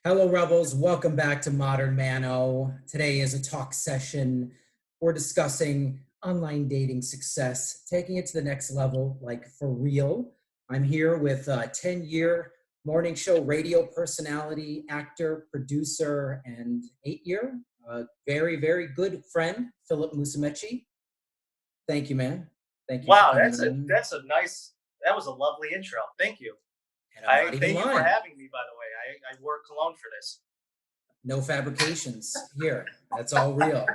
Hello, Rebels. Welcome back to Modern Manno. Today is a talk session. We're discussing online dating success, taking it to the next level, like for real. I'm here with a 10-year morning show radio personality, actor, producer, and 8-year, very, very good friend, Phillip Musumeci. Thank you, man. Thank you for Wow, coming that's a on. that's a nice that was a lovely intro. Thank you. And I'm I not even thank you for lying. having me, by the way. I wore cologne for this. No fabrications here. That's all real.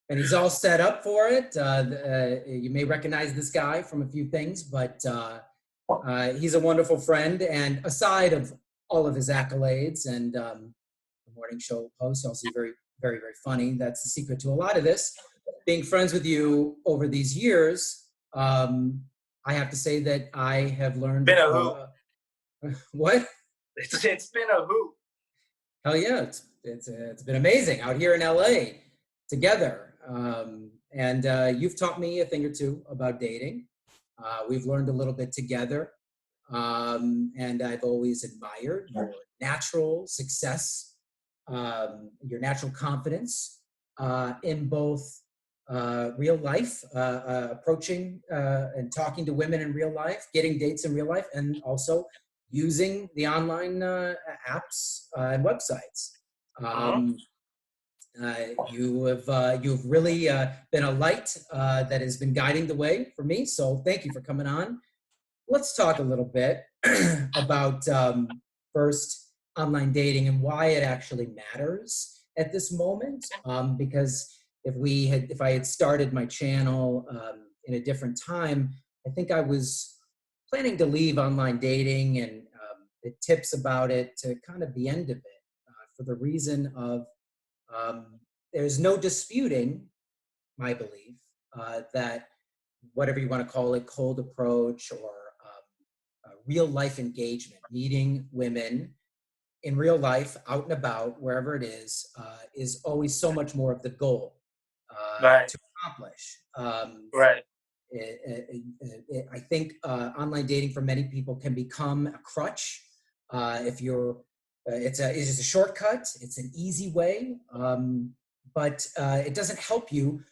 And he's all set up for it. You may recognize this guy from a few things, but he's a wonderful friend. And aside of all of his accolades and the morning show host, also very, very, very funny. That's the secret to a lot of this. Being friends with you over these years, I have to say that I have learned. Been a hoot. What? It's been a hoot. Hell yeah, it's been amazing out here in LA together. And you've taught me a thing or two about dating. We've learned a little bit together. And I've always admired your natural success, your natural confidence in both real life, approaching and talking to women in real life, getting dates in real life, and also using the online apps and websites. You've really been a light that has been guiding the way for me. So thank you for coming on. Let's talk a little bit about first online dating and why it actually matters at this moment. Because if I had started my channel in a different time, I think I was planning to leave online dating and the tips about it to kind of the end of it for the reason of there's no disputing my belief that whatever you want to call it, cold approach or real life engagement, meeting women in real life, out and about, wherever it is always so much more of the goal Right. to accomplish. Right. I think online dating for many people can become a crutch. If you're, it's a shortcut. It's an easy way, but it doesn't help you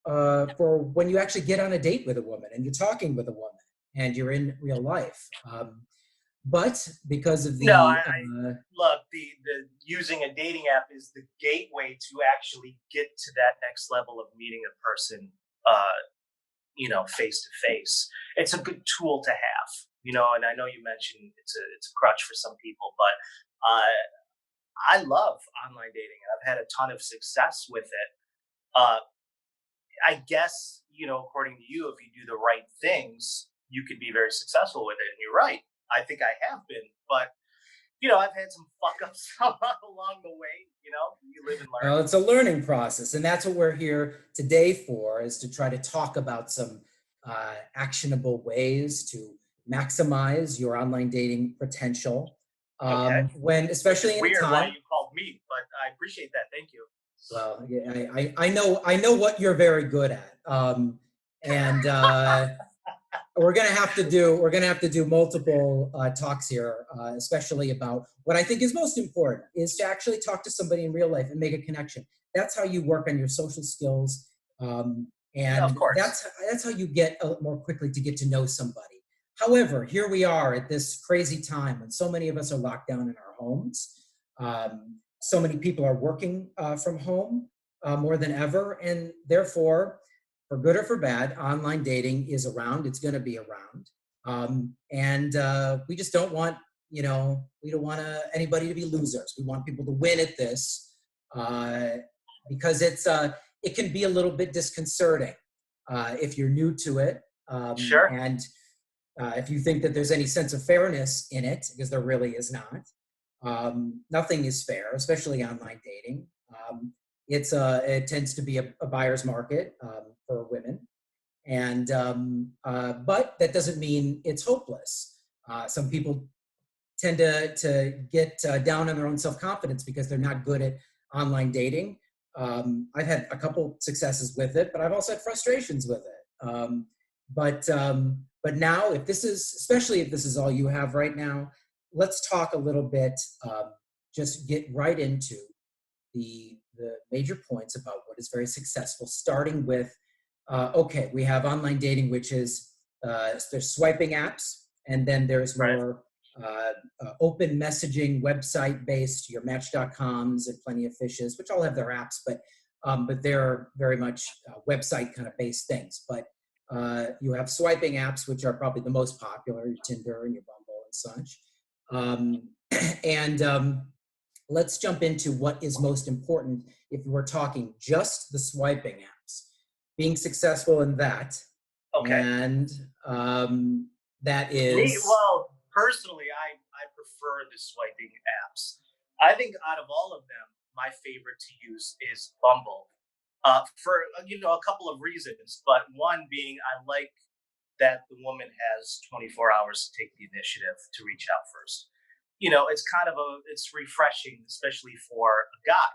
for when you actually get on a date with a woman and you're talking with a woman and you're in real life. But because of the No, I look, the using a dating app is the gateway to actually get to that next level of meeting a person face to face. It's a good tool to have, and I know you mentioned it's a crutch for some people, but I love online dating and I've had a ton of success with it. I guess, according to you, if you do the right things, you could be very successful with it. And you're right. I think I have been, but I've had some fuck ups along the way. You live and learn. Well, it's a learning process, and that's what we're here today for, is to try to talk about some actionable ways to maximize your online dating potential. Okay. Especially in a time. Why you called me, but I appreciate that. Thank you. Well, I know what you're very good at, and we're gonna have to do multiple talks here, especially about what I think is most important is to actually talk to somebody in real life and make a connection. That's how you work on your social skills, and of course. that's how you get more quickly to get to know somebody. However, here we are at this crazy time when so many of us are locked down in our homes. So many people are working from home more than ever, and therefore, for good or for bad, online dating is around. It's going to be around, and we just don't want, we don't want anybody to be losers. We want people to win at this because it can be a little bit disconcerting if you're new to it. Sure. And if you think that there's any sense of fairness in it, because there really is not. Nothing is fair, especially online dating. It tends to be a buyer's market for women, and but that doesn't mean it's hopeless. Some people tend to get down on their own self-confidence because they're not good at online dating. I've had a couple successes with it, but I've also had frustrations with it. But now, especially if this is all you have right now, let's talk a little bit, just get right into the major points about what is very successful, starting with, okay, we have online dating, which is, there's swiping apps, and then there's Right. more open messaging website based, your match.coms and plenty of fishes, which all have their apps, but they're very much website kind of based things. But you have swiping apps, which are probably the most popular, your Tinder and your Bumble and such. And let's jump into what is most important if we're talking just the swiping apps, being successful in that. Okay. And that Me, is, well, personally, I prefer the swiping apps. I think out of all of them, my favorite to use is Bumble. For a couple of reasons, but one being I like that the woman has 24 hours to take the initiative to reach out first. It's kind of it's refreshing, especially for a guy,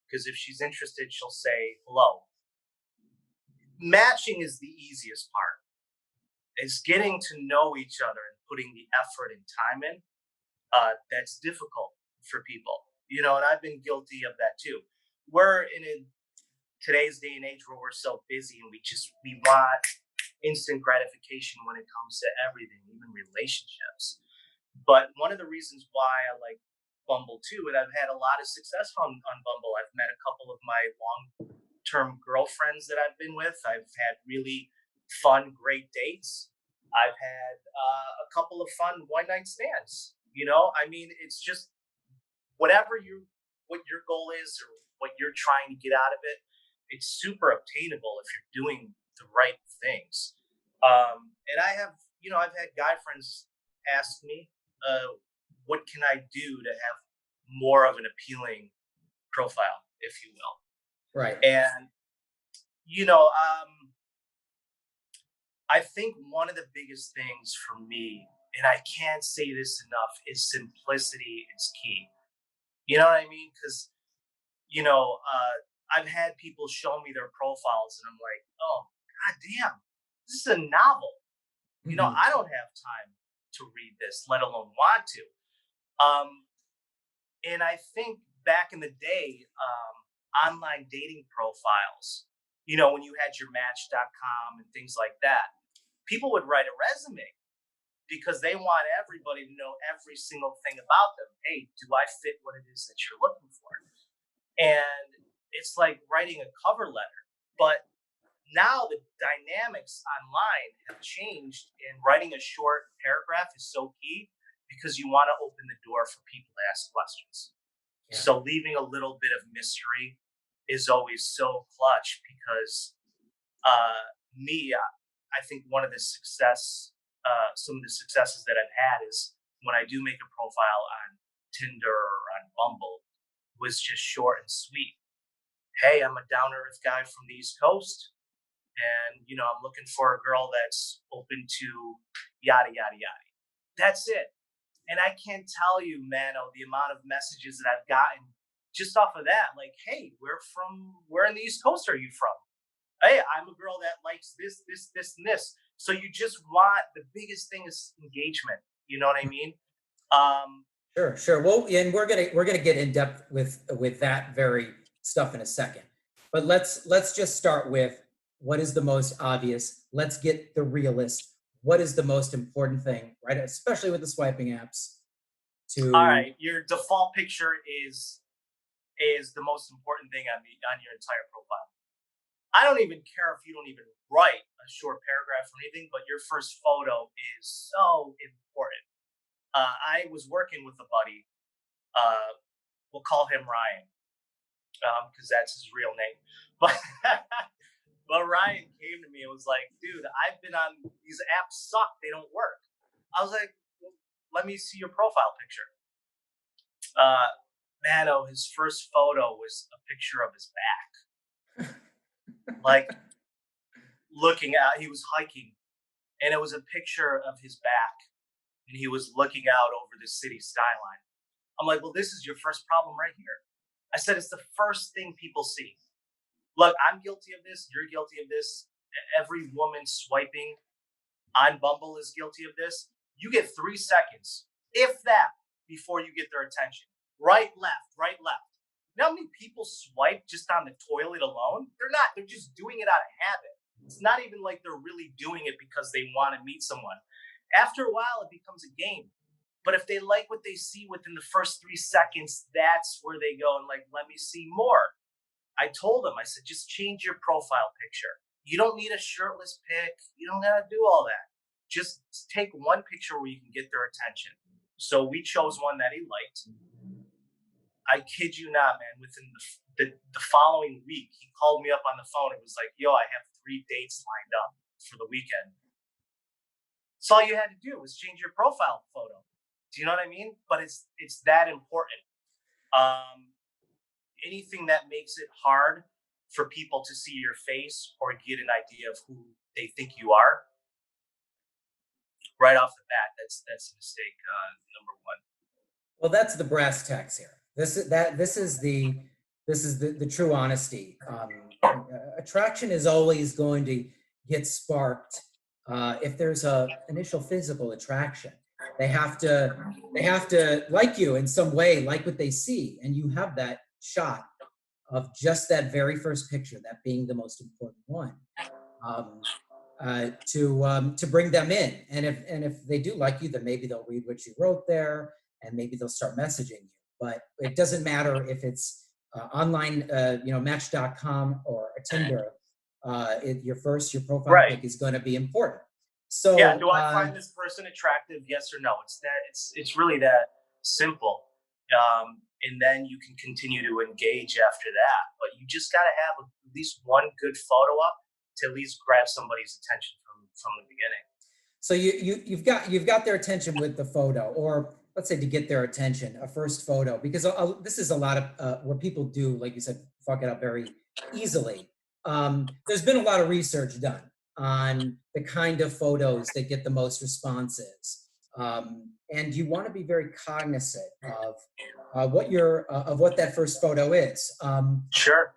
because if she's interested, she'll say hello. Matching is the easiest part. It's getting to know each other and putting the effort and time in. That's difficult for people, and I've been guilty of that too. We're in today's day and age where we're so busy and we want instant gratification when it comes to everything, even relationships. But one of the reasons why I like Bumble too, and I've had a lot of success on Bumble. I've met a couple of my long term girlfriends that I've been with. I've had really fun, great dates. I've had a couple of fun one night stands. I mean, it's just whatever what your goal is or what you're trying to get out of it, it's super obtainable if you're doing the right things. And I've had guy friends ask me, what can I do to have more of an appealing profile, if you will? right, And, you know, um, I think one of the biggest things for me, and I can't say this enough, is simplicity is key. You know what I mean? Because, I've had people show me their profiles and I'm like, oh, god damn, this is a novel. hmm, I don't have time to read this, let alone want to. Um, and I think back in the day, online dating profiles, when you had your match.com and things like that, people would write a resume because they want everybody to know every single thing about them. Hey, do I fit what it is that you're looking for? And it's like writing a cover letter. But now the dynamics online have changed, and writing a short paragraph is so key because you want to open the door for people to ask questions. yeah, So leaving a little bit of mystery is always so clutch because I think some of the successes that I've had is when I do make a profile on Tinder or on Bumble was just short and sweet. Hey, I'm a down to earth guy from the East Coast, and I'm looking for a girl that's open to yada yada yada. That's it. And I can't tell you, Manno, the amount of messages that I've gotten just off of that. Like, hey, where in the East Coast are you from? Hey, I'm a girl that likes this, this, this, and this. So you just want the biggest thing is engagement. You know what I mean? Um, sure, sure. Well, and we're gonna get in depth with that very stuff in a second. But let's just start with what is the most obvious. Let's get the realist. What is the most important thing, right? Especially with the swiping apps. all To right, your default picture is the most important thing on your entire profile. I don't even care if you don't even write a short paragraph or anything, but your first photo is so important. I was working with a buddy. We'll call him Ryan because that's his real name. But but Ryan came to me and was like, "Dude, I've been on these apps. Suck. They don't work." I was like, well, "Let me see your profile picture." Uh, Manno, his first photo was a picture of his back, like looking at. He was hiking, and it was a picture of his back, and he was looking out over the city skyline. I'm like, "Well, this is your first problem right here." I said, "It's the first thing people see." Look, I'm guilty of this. You're guilty of this. Every woman swiping on Bumble is guilty of this. You get 3 seconds, if that, before you get their attention. Right, left, right, left. You know how many people swipe just on the toilet alone? They're not. They're just doing it out of habit. It's not even like they're really doing it because they want to meet someone. After a while, it becomes a game. But if they like what they see within the first 3 seconds, that's where they go and like, let me see more. I told them, I said, just change your profile picture. You don't need a shirtless pic. You don't gotta do all that. Just take one picture where you can get their attention. So we chose one that he liked. I kid you not, man. Within the following week, he called me up on the phone. It was like, yo, I have 3 dates lined up for the weekend. So all you had to do was change your profile photo. Do you know what I mean? But it's that important. Um, Anything that makes it hard for people to see your face or get an idea of who they think you are, right off the bat, that's a mistake. Number one. Well, that's the brass tacks here. This is the true honesty. Attraction is always going to get sparked if there's a initial physical attraction. They have to like you in some way, like what they see, and you have that shot of just that very first picture, that being the most important one. Um, to bring them in. And if they do like you, then maybe they'll read what you wrote there, and maybe they'll start messaging you. But it doesn't matter if it's online, Match.com or a Tinder. Your profile Right. pic is going to be important. Yeah. So Do I find this person attractive? Yes or no? It's really that simple. And then you can continue to engage after that. But you just got to have at least one good photo up to at least grab somebody's attention from the beginning. So you've got their attention with the photo, or let's say to get their attention, a first photo, because this is a lot of what people do, like you said, fuck it up very easily. There's been a lot of research done on the kind of photos that get the most responses, and you want to be very cognizant of what that first photo is. Sure.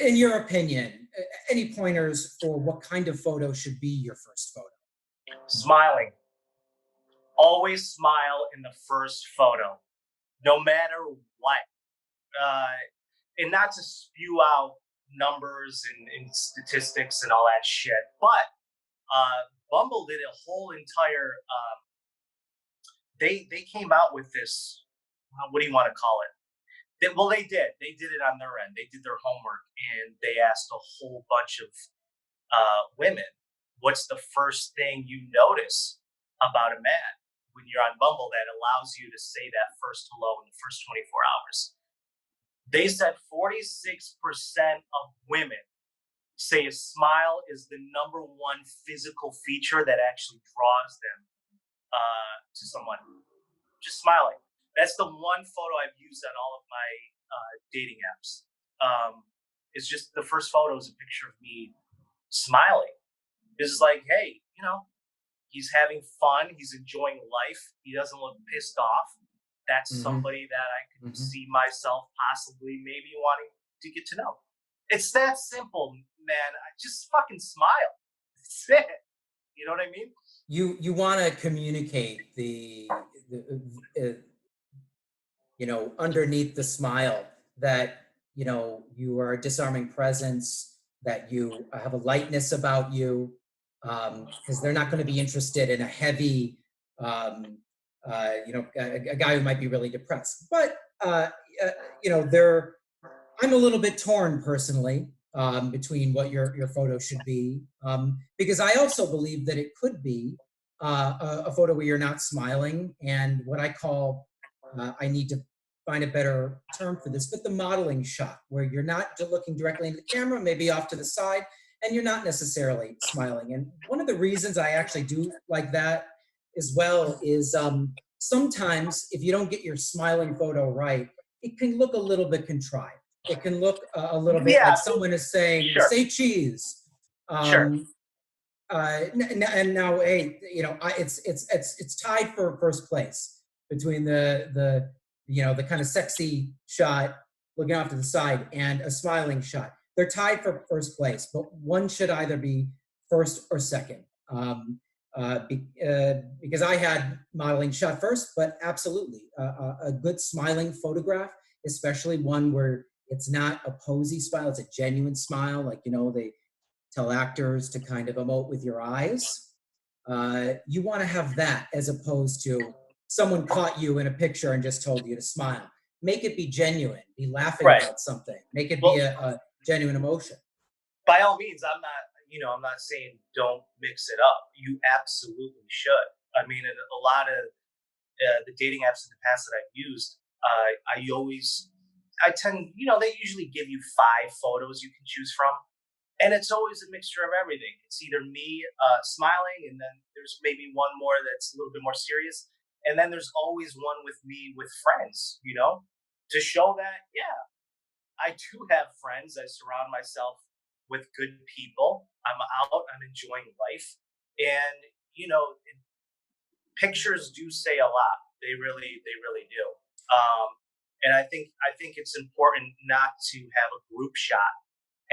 In your opinion, any pointers for what kind of photo should be your first photo? Smiling. Always smile in the first photo, no matter what. And not to spew out numbers and statistics and all that shit, but Bumble did a whole entire. They came out with this. What do you want to call it? They did. They did it on their end. They did their homework and they asked a whole bunch of women, what's the first thing you notice about a man when you're on Bumble that allows you to say that first hello in the first 24 hours? They said 46% of women say a smile is the number one physical feature that actually draws them to someone. Just smiling. That's the one photo I've used on all of my dating apps. It's just the first photo is a picture of me smiling. It's like, hey, he's having fun. He's enjoying life. He doesn't look pissed off. That's somebody that I could see myself possibly maybe wanting to get to know. It's that simple, man. I just fucking smile. That's it. You know what I mean? You want to communicate the underneath the smile that you are a disarming presence, that you have a lightness about you, because they're not going to be interested in a heavy a guy who might be really depressed. But I'm a little bit torn personally between what your photo should be, because I also believe that it could be a photo where you're not smiling, and what I call, I need to find a better term for this, but the modeling shot, where you're not looking directly into the camera, maybe off to the side, and you're not necessarily smiling. And one of the reasons I actually do like that as well is sometimes if you don't get your smiling photo right, it can look a little bit contrived. It can look a little bit like someone is saying, sure. Say cheese. Sure. And now, hey, it's tied for first place between the kind of sexy shot looking off to the side and a smiling shot. They're tied for first place, but one should either be first or second. because I had modeling shot first, but absolutely a good smiling photograph, especially one where it's not a posy smile, it's a genuine smile. Like, they tell actors to kind of emote with your eyes. You want to have that as opposed to someone caught you in a picture and just told you to smile. Make it be genuine, be laughing Right. about something, make it be Well, a genuine emotion. by all means, I'm not saying don't mix it up. You absolutely should. I mean, in a lot of the dating apps in the past that I've used, I tend, they usually give you 5 photos you can choose from. And it's always a mixture of everything. It's either me smiling, and then there's maybe one more that's a little bit more serious. And then there's always one with me with friends, to show that, yeah, I do have friends. I surround myself with good people. I'm out. I'm enjoying life, and pictures do say a lot. They really do. Um, and I think it's important not to have a group shot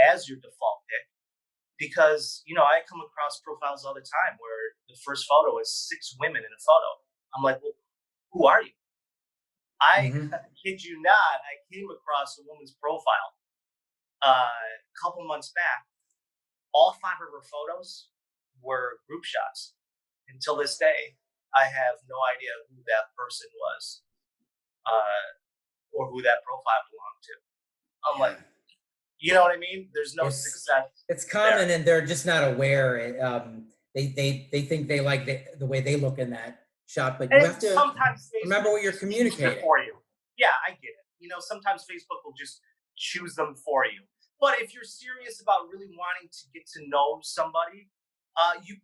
as your default pick because I come across profiles all the time where the first photo is 6 women in a photo. I'm like, well, who are you? I Mm-hmm. kid you not. I came across a woman's profile a couple months back. All 5 of her photos were group shots. Until this day, I have no idea who that person was uh, or who that profile belonged to. I'm Yeah. like, you know what I mean? There's no It's success it's there. common, and they're just not aware. They think they like the way they look in that shot, but you And have to sometimes remember Facebook what you're just chooses it communicating. for you. Yeah, I get it. Sometimes Facebook will just choose them for you. But if you're serious about really wanting to get to know somebody, you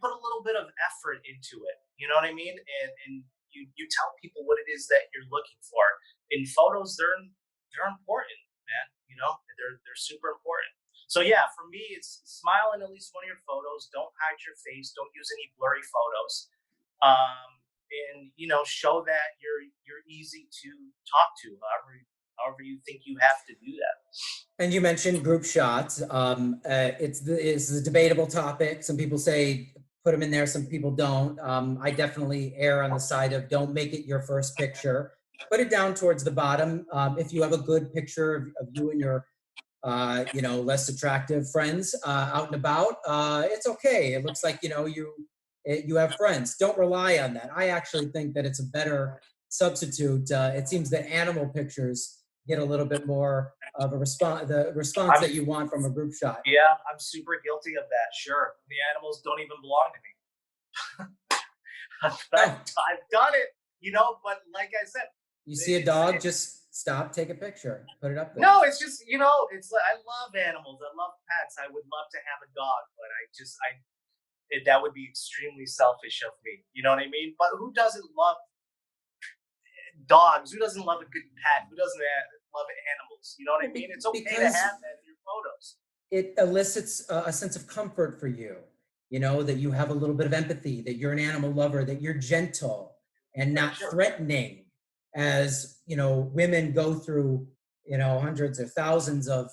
put a little bit of effort into it. You know what I mean? And you tell people what it is that you're looking for. In photos, they're important, man. They're super important. So yeah, for me, it's smile in at least one of your photos. Don't hide your face. Don't use any blurry photos. And show that you're easy to talk to, however you think you have to do that. And you mentioned group shots. It's a debatable topic. Some people say put them in there. Some people don't. I definitely err on the side of don't make it your first picture. Put it down towards the bottom. If you have a good picture of you and your less attractive friends out and about, it's okay. It looks like, you have friends. Don't rely on that. I actually think that it's a better substitute. It seems that animal pictures get a little bit more of the response I'm that you want from a group shot. Yeah, I'm super guilty of that. Sure, the animals don't even belong to me. I've, No, I've done it, but like I said, you see a it's dog, it, just stop, take a picture, put it up there. no, it's just it's like I love animals. I love pets. I would love to have a dog, but that would be extremely selfish of me. You know what I mean? But who doesn't love dogs? Who doesn't love a good pet? Who doesn't love animals? You know what I Well, mean? It's okay to because have that in your photos. it elicits a sense of comfort for you, that you have a little bit of empathy, that you're an animal lover, that you're gentle and Yeah, not sure. threatening as, women go through, hundreds or thousands of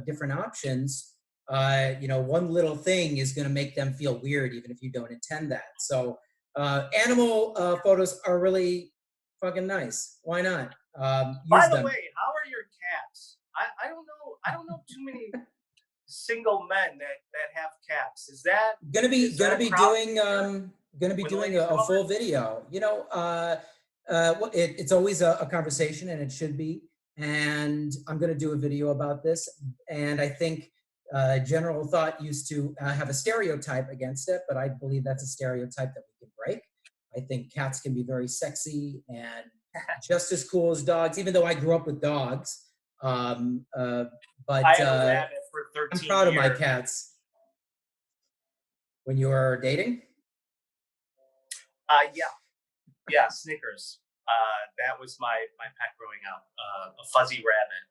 different options. One little thing is going to make them feel weird, even if you don't intend that. So animal photos are really fucking nice. Why not? By Use the them. way, how are your cats? I don't know. I don't know too many single men that have cats. Gonna be Is gonna that a be problem doing here gonna be when the doing ladies come a over? full video. It's always a conversation, and it should be. And I'm gonna do a video about this. And I think general thought used to have a stereotype against it, but I believe that's a stereotype that we can break. I think cats can be very sexy and just as cool as dogs, even though I grew up with dogs. Um, uh, I but had a rabbit for I'm 13 proud of my years. cats. When you were dating? Yeah, yeah, Snickers. That was my pet growing up. A fuzzy rabbit.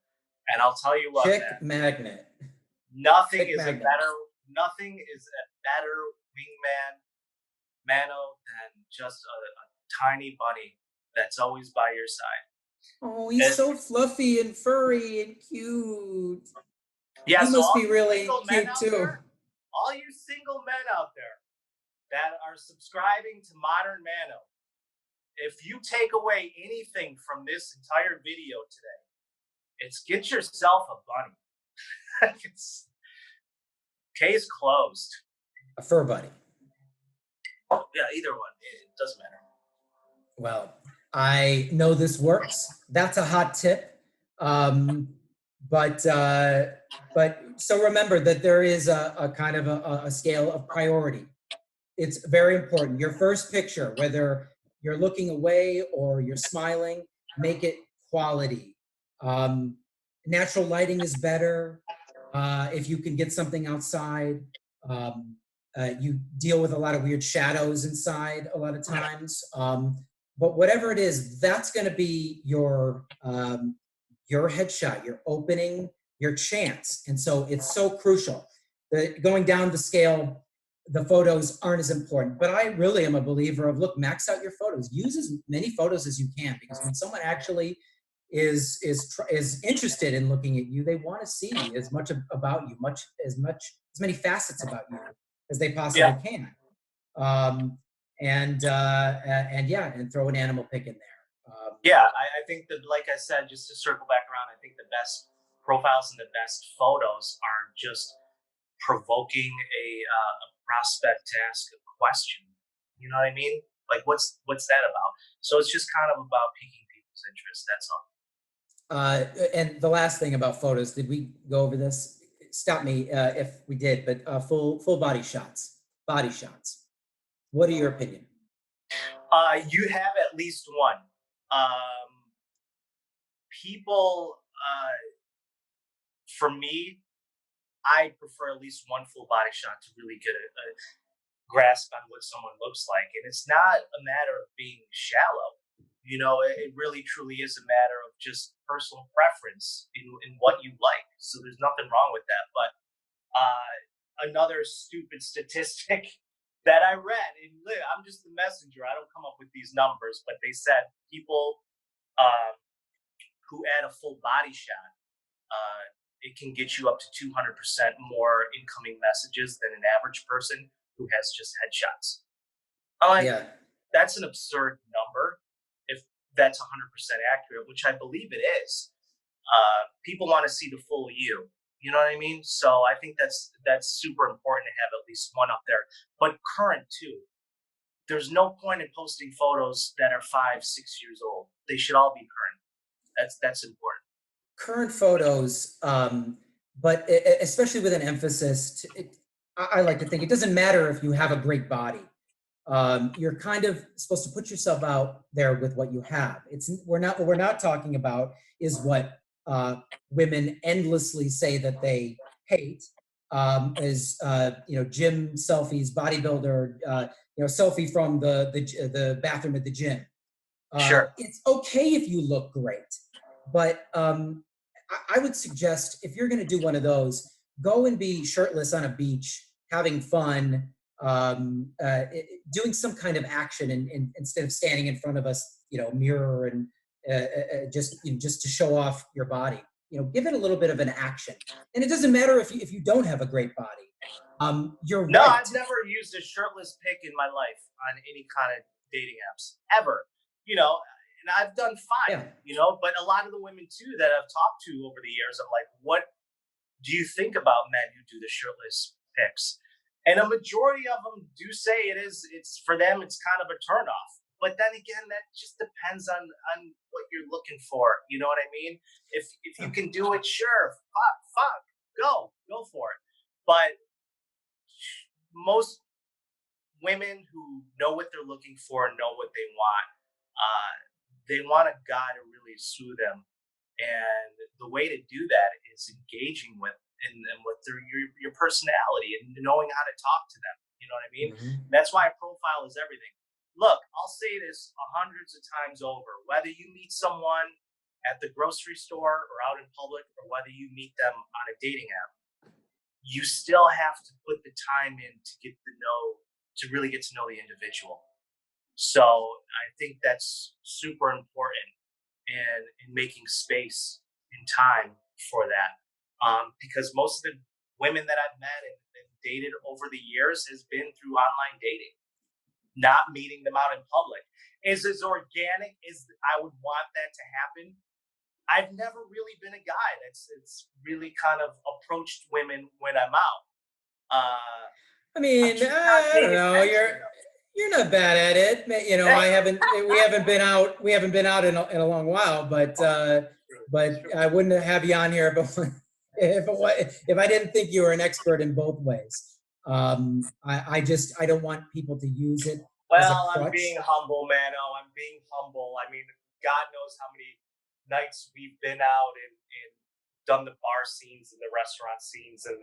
And I'll tell you what, Chick man, magnet. nothing Chick is a magnet. better nothing is a better wingman, Manno, than just a tiny bunny that's always by your side. Oh, he's And so fluffy and furry and cute. yeah, You so must all be you really single men cute out too. there, all you single men out there, that are subscribing to Modern Manno, if you take away anything from this entire video today, it's get yourself a bunny. It's case closed. A fur buddy. Yeah, either one. It doesn't matter. Well, I know this works. That's a hot tip. Um, but so remember that there is a kind of a scale of priority. It's very important. Your first picture, whether you're looking away or you're smiling, make it quality. Natural lighting is better. If you can get something outside, you deal with a lot of weird shadows inside a lot of times. But whatever it is, that's going to be your headshot, your opening, your chance. And so it's so crucial. Going down the scale, the photos aren't as important. But I really am a believer of, look, max out your photos. Use as many photos as you can, because when someone actually is interested in looking at you, they want to see as much about you, as many facets about you as they possibly can. And throw an animal pic in there. I think that, like I said, just to circle back around, I think the best profiles and the best photos are just provoking a prospect to ask a question. You know what I mean? Like, what's that about? So it's just kind of about piquing people's interest. That's all. And the last thing about photos, did we go over this? Stop me if we did, but full body shots. Body shots. What are your opinion? You have at least one. People, for me, I prefer at least one full body shot to really get a grasp on what someone looks like. And it's not a matter of being shallow. You know, it really truly is a matter of just personal preference in what you like. So there's nothing wrong with that. But another stupid statistic that I read, and I'm just the messenger. I don't come up with these numbers, but they said people who add a full body shot, it can get you up to 200% more incoming messages than an average person who has just headshots. I'm like, that's an absurd number if that's 100% accurate, which I believe it is. People want to see the full you. You know what I mean? So I think that's super important to have at least one up there. But current too. There's no point in posting photos that are 5, 6 years old. They should all be current. That's important. Current photos, but especially with an emphasis. I like to think it doesn't matter if you have a great body. You're kind of supposed to put yourself out there with what you have. What we're not talking about is what women endlessly say that they hate, is gym selfies, bodybuilder, selfie from the bathroom at the gym. Sure. It's okay if you look great, but I would suggest, if you're going to do one of those, go and be shirtless on a beach, having fun, doing some kind of action, instead of standing in front of a mirror and just to show off your body. Give it a little bit of an action. And it doesn't matter if you don't have a great body. You're no, right. I've never used a shirtless pic in my life on any kind of dating apps ever. And I've done fine. But a lot of the women too that I've talked to over the years, I'm like, what do you think about men who do the shirtless pics? And a majority of them do say it's for them, it's kind of a turnoff. But then again, that just depends on what you're looking for. You know what I mean? If you can do it, sure, go for it. But most women who know what they're looking for and know what they want a guy to really sue them. And the way to do that is engaging with and with your personality and knowing how to talk to them. You know what I mean? Mm-hmm. That's why a profile is everything. Look, I'll say this hundreds of times over. Whether you meet someone at the grocery store or out in public, or whether you meet them on a dating app, you still have to put the time in to really get to know the individual. So I think that's super important, and in making space and time for that. Because most of the women that I've met and dated over the years has been through online dating. not meeting them out in public is as organic as I would want that to happen. I've never really been a guy that's really kind of approached women when I'm out. I I'm mean, just not I don't paying know. attention You're not bad at it. You know, enough. I haven't. We haven't been out in a long while, It's but true. I wouldn't have you on here if I didn't think you were an expert in both ways. I don't want people to use it as a Well, I'm being crutch. humble, Manno. I'm being humble. I mean, God knows how many nights we've been out and done the bar scenes and the restaurant scenes and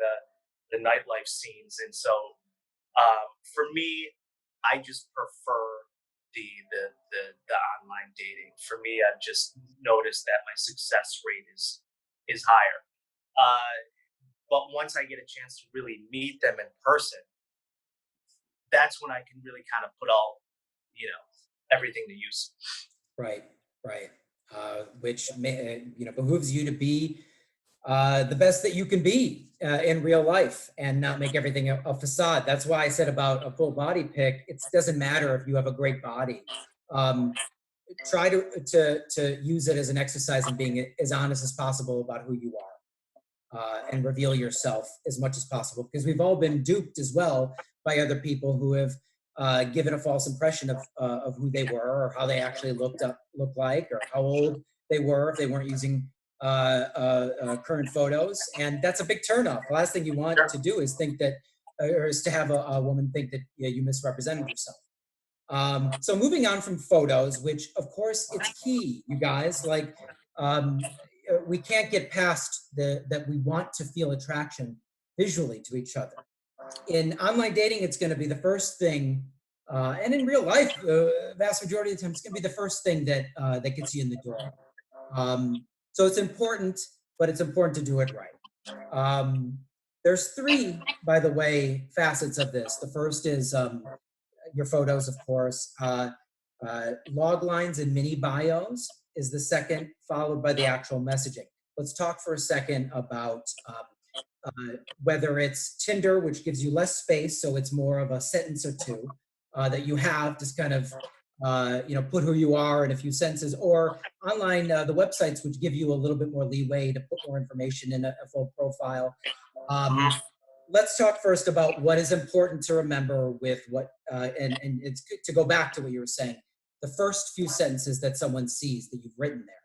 the nightlife scenes. And so for me, I just prefer the online dating. For me, I've just noticed that my success rate is higher. Uh, but once I get a chance to really meet them in person, that's when I can really kind of put all, everything to use. Right, right. Which behooves you to be the best that you can be in real life and not make everything a facade. That's why I said about a full body pic. It doesn't matter if you have a great body. Um, Try to use it as an exercise in being as honest as possible about who you are and reveal yourself as much as possible, because we've all been duped as well by other people who have given a false impression of who they were or how they actually looked like or how old they were if they weren't using current photos, and that's a big turnoff. The last thing you want Sure. to do is think that, or is to have a woman think that you misrepresented yourself. So moving on from photos, which of course it's key, you guys, like we can't get past that we want to feel attraction visually to each other. In online dating, it's going to be the first thing, and in real life, vast majority of the time, it's going to be the first thing that gets you in the door. So it's important, but it's important to do it right. There's three, by the way, facets of this. The first is your photos, of course. Log lines and mini bios is the second, followed by the actual messaging. Let's talk for a second about whether it's Tinder, which gives you less space, so it's more of a sentence or two that you have, just kind of put who you are in a few sentences, or online, the websites, which give you a little bit more leeway to put more information in a full profile. Mhm. Let's talk first about what is important to remember with what, and it's good to go back to what you were saying. The first few sentences that someone sees that you've written there.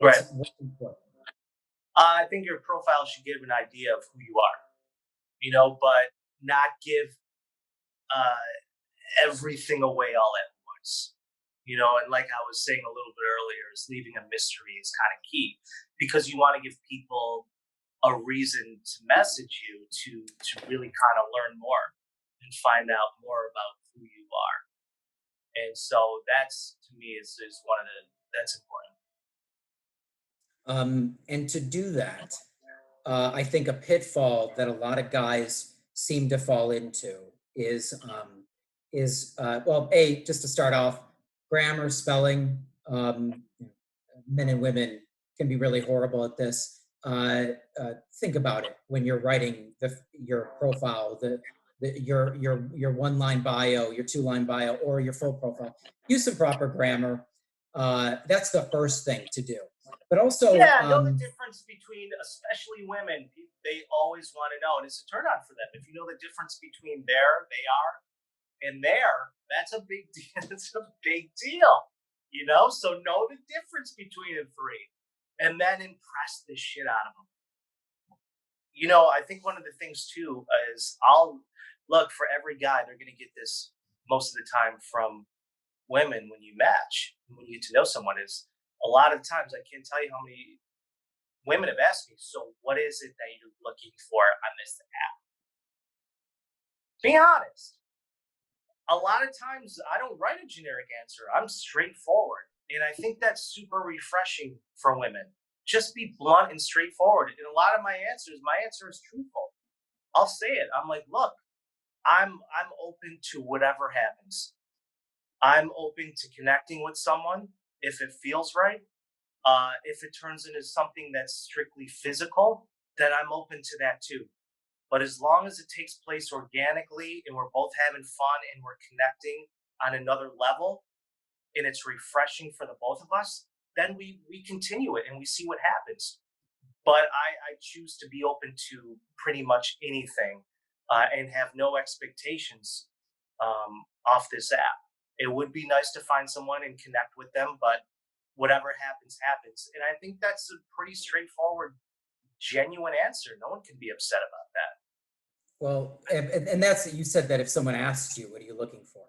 Right. What's important? I think your profile should give an idea of who you are, but not give uh, everything away all at once. And like I was saying a little bit earlier, is leaving a mystery is kind of key because you want to give people a reason to message you to really kind of learn more and find out more about who you are. And so that's to me is one of the that's important. And to do that, I think a pitfall that a lot of guys seem to fall into is well, just to start off, grammar, spelling. Men and women can be really horrible at this. Think about it when you're writing your profile, your one line bio, your two line bio, or your full profile. Use some proper grammar. That's the first thing to do. But also, Yeah, know the difference between, especially women. They always want to know, and it's a turn on for them. If you know the difference between there, they are, and there, that's a big deal. It's a big deal, So know the difference between the three, and then impress the shit out of them. I think one of the things too is I'll look for every guy. They're going to get this most of the time from women when you match, when you get to know someone. Is a lot of times I can't tell you how many women have asked me, so what is it that you're looking for on this app? Be honest. A lot of times I don't write a generic answer. I'm straightforward. And I think that's super refreshing for women. Just be blunt and straightforward. And a lot of my answer is truthful. I'll say it. I'm like, look, I'm open to whatever happens. I'm open to connecting with someone if it feels right. If it turns into something that's strictly physical, then I'm open to that too. But as long as it takes place organically and we're both having fun and we're connecting on another level and it's refreshing for the both of us, then we continue it and we see what happens. But I choose to be open to pretty much anything and have no expectations off this app. It would be nice to find someone and connect with them, but whatever happens, happens. And I think that's a pretty straightforward, genuine answer. No one can be upset about that. Well, and that's, you said that if someone asks you, what are you looking for?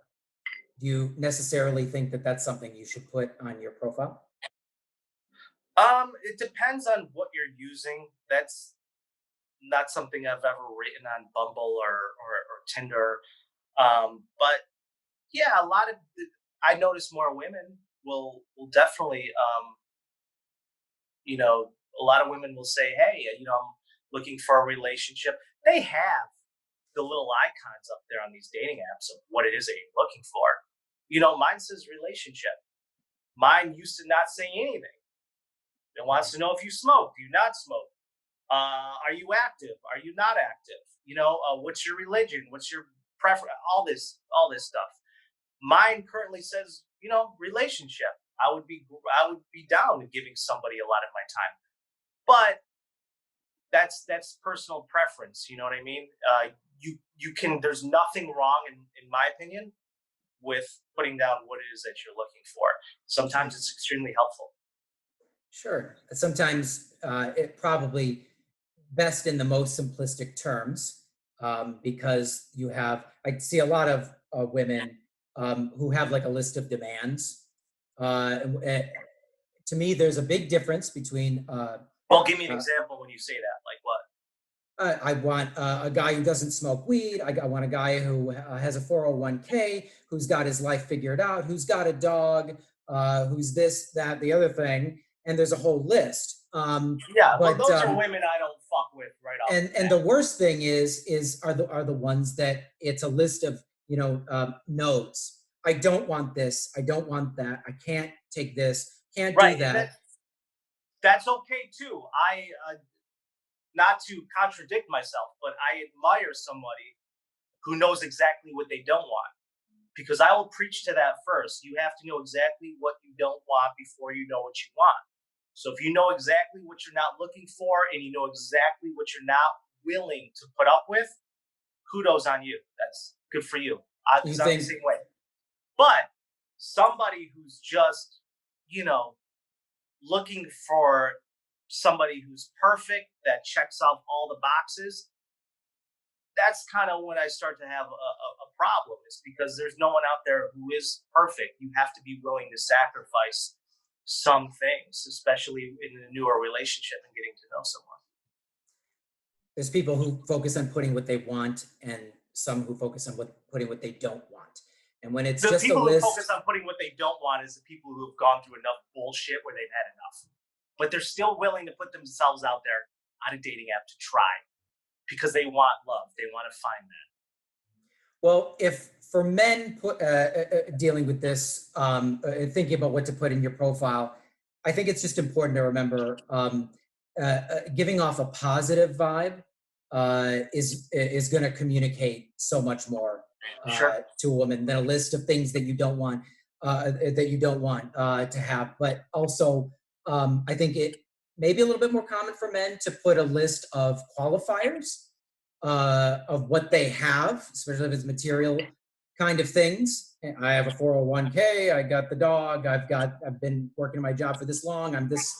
Do you necessarily think that that's something you should put on your profile? It depends on what you're using. That's not something I've ever written on Bumble or Tinder. But yeah, I notice more women will definitely a lot of women will say, "Hey, I'm looking for a relationship." They have the little icons up there on these dating apps of what it is that you're looking for. Mine says relationship. Mine used to not say anything. It wants to know if you smoke. Do you not smoke? Are you active? Are you not active? What's your religion? What's your preference? All this stuff. Mine currently says, relationship. I would be down with giving somebody a lot of my time, but that's personal preference. You know what I mean? You can. There's nothing wrong in my opinion with putting down what it is that you're looking for. Sometimes it's extremely helpful. Sure. Sometimes it probably best in the most simplistic terms, because I see a lot of women who have like a list of demands. To me, there's a big difference between Well, give me an uh, example when you say that. Like what? I want a guy who doesn't smoke weed. I want a guy who has a 401k, who's got his life figured out, who's got a dog, who's this, that, the other thing. And there's a whole list. Yeah, well, But those are women I don't fuck with right off the and bat. the worst thing are the ones that it's a list of no's. I don't want this. I don't want that. I can't take this. Can't do Right, and that. that's okay too. I not to contradict myself, but I admire somebody who knows exactly what they don't want because I will preach to that first. You have to know exactly what you don't want before you know what you want. So if you know exactly what you're not looking for and you know exactly what you're not willing to put up with, kudos on you. That's good for you. You Because I'm the think same way. But somebody who's just, you know, looking for somebody who's perfect, that checks off all the boxes, that's kind of when I start to have a problem. It's because there's no one out there who is perfect. You have to be willing to sacrifice some things, especially in a newer relationship and getting to know someone. there's people who focus on putting what they want, and some who focus on putting what they don't want. And when it's The just a people who focus list, on putting what they don't want is the people who have gone through enough bullshit where they've had enough. But they're still willing to put themselves out there on a dating app to try because they want love. They want to find that. well, if for men dealing with this, thinking about what to put in your profile, I think it's just important to remember giving off a positive vibe is going to communicate so much more Sure. to a woman than a list of things that you don't want to have. But also, I think it may be a little bit more common for men to put a list of qualifiers of what they have, especially if it's material kind of things. I have a 401k. I got the dog. I've been working my job for this long. I'm this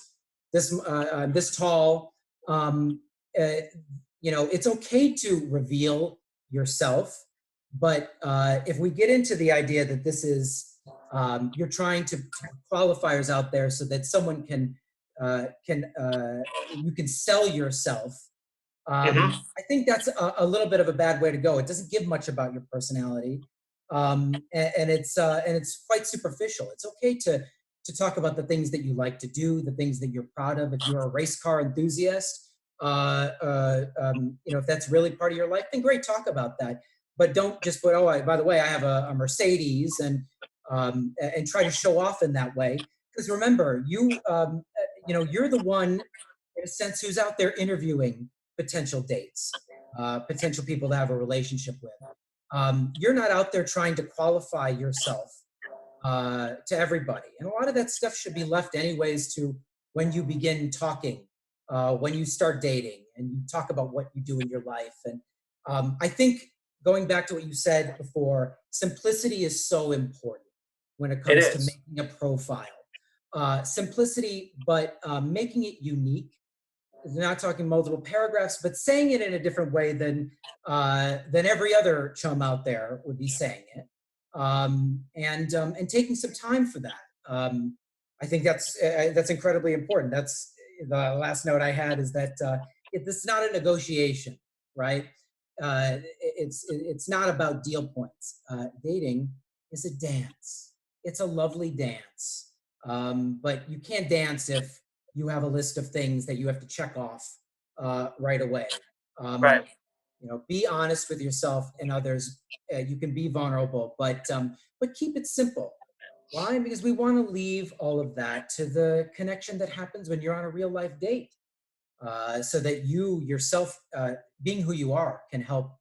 tall. Uh, it's okay to reveal yourself, but if we get into the idea that this is you're trying to put qualifiers out there so that someone you can sell yourself. Mm-hmm. I think that's a little bit of a bad way to go. It doesn't give much about your personality, and it's quite superficial. It's okay to talk about the things that you like to do, the things that you're proud of. If you're a race car enthusiast, if that's really part of your life, then great, talk about that. But don't just put, by the way, I have a Mercedes, and try to show off in that way. Because remember, you're the one, in a sense, who's out there interviewing potential dates. potential people to have a relationship with. You're not out there trying to qualify yourself to everybody. And a lot of that stuff should be left anyways to when you begin talking, when you start dating and you talk about what you do in your life. And I think going back to what you said before, simplicity is so important when it It comes to is. making a profile. Simplicity, but making it unique, not talking multiple paragraphs, but saying it in a different way than every other chum out there would be saying it, and taking some time for that. I think that's incredibly important. That's the last note I had is that this is not a negotiation, right? It's not about deal points. Dating is a dance. It's a lovely dance, but you can't dance if you have a list of things that you have to check off right away. Right. Um, be honest with yourself and others. You can be vulnerable, but keep it simple. Why? Because we want to leave all of that to the connection that happens when you're on a real life date, so that you yourself, being who you are, can help